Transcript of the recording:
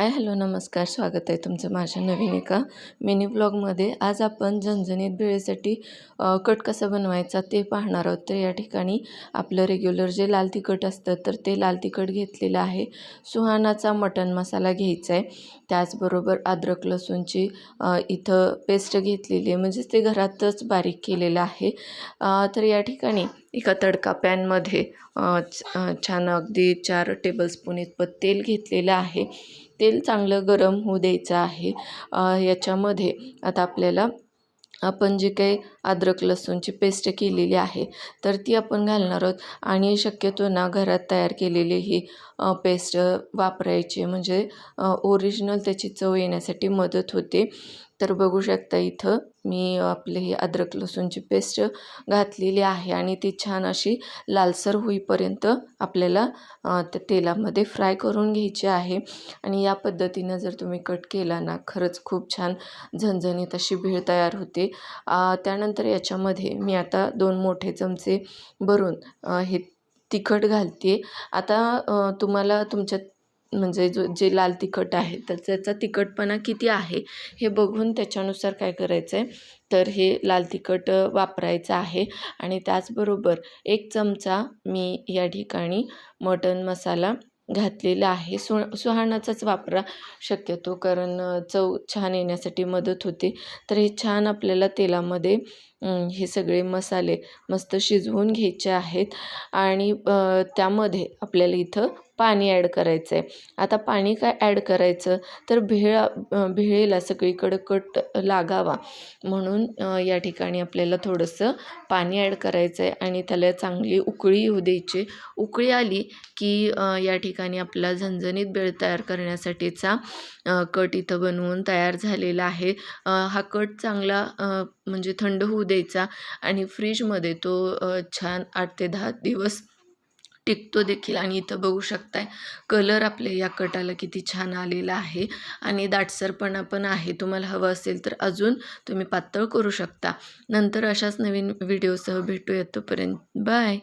Hi hello नमस्कार, स्वागत आहे तुमचं माझ्या नवीन एका मिनी ब्लॉगमध्ये। आज आपण झणझणीत भेळेसाठी कट कसा बनवायचा ते पाहणार आहोत। तर या ठिकाणी आपलं रेग्युलर जे लाल तिखट असतं तर ते लाल तिखट घेतलेलं आहे। सुहानाचा मटण मसाला घ्यायचा आहे, त्याचबरोबर अद्रक लसूणची इथं पेस्ट घेतलेली आहे, म्हणजेच ते घरातच बारीक केलेलं आहे। तर या ठिकाणी एका तडका पॅनमध्ये छान अगदी 4 टेबलस्पून इतपत तेल घेतलेलं आहे। तेल चांगलं गरम होऊ द्यायचं आहे। याच्यामध्ये आता आपल्याला आपण जे काही अद्रक लसूणची पेस्ट केलेली आहे तर ती आपण घालणार आहोत आणि शक्यतो ना घरात तयार केलेली ही पेस्ट वापरायची, म्हणजे ओरिजिनल त्याची चव येण्यासाठी मदत होते। तर बघू शकता इथं मी आपले ही अद्रक लसूणची पेस्ट घातलेली आहे आणि ती छान अशी लालसर होईपर्यंत आपल्याला त्या तेलामध्ये फ्राय करून घ्यायची आहे। आणि या पद्धतीनं जर तुम्ही कट केला ना, खरंच खूप छान झणझणीत अशी भेळ तयार होते। त्यानंतर याच्यामध्ये मी आता 2 मोठे चमचे भरून हे तिखट घालते। आता तुम्हाला तुमच्या म्हणजे जे लाल तिखट आहे तर त्याचा तिखटपणा किती आहे हे बघून त्याच्यानुसार काय करायचं आहे, तर हे लाल तिखट वापरायचं आहे। आणि त्याचबरोबर 1 चमचा मी या ठिकाणी मटण मसाला घातलेला आहे। सुहानाचाच वापरा शक्यतो, कारण चव छान येण्यासाठी मदत होते। तर हे छान आपल्याला तेलामध्ये हे सगळे मसाले मस्त शिजवून घ्यायचे आहेत आणि त्यामध्ये आपल्याला इथं पाणी ॲड करायचं आहे। आता पाणी काय ॲड करायचं, तर भेळेला सगळीकडं कट लागावा म्हणून या ठिकाणी आपल्याला थोडंसं पाणी ॲड करायचं आहे आणि त्याला चांगली उकळी येऊ द्यायची। उकळी आली की या ठिकाणी आपला झणझणीत भेळ तयार करण्यासाठीचा कट इथं बनवून तयार झालेला आहे। हा कट चांगला म्हणजे थंड होऊ द्यायचा आणि फ्रीजमध्ये तो छान 8 ते 10 दिवस टिकतो देखील। आणि इथं बघू शकताय कलर आपल्या या कटाला किती छान आलेला आहे आणि दाटसरपणा पण आहे। तुम्हाला हवं असेल तर अजून तुम्ही पातळ करू शकता। नंतर अशाच नवीन व्हिडिओसह भेटूयात, तोपर्यंत बाय।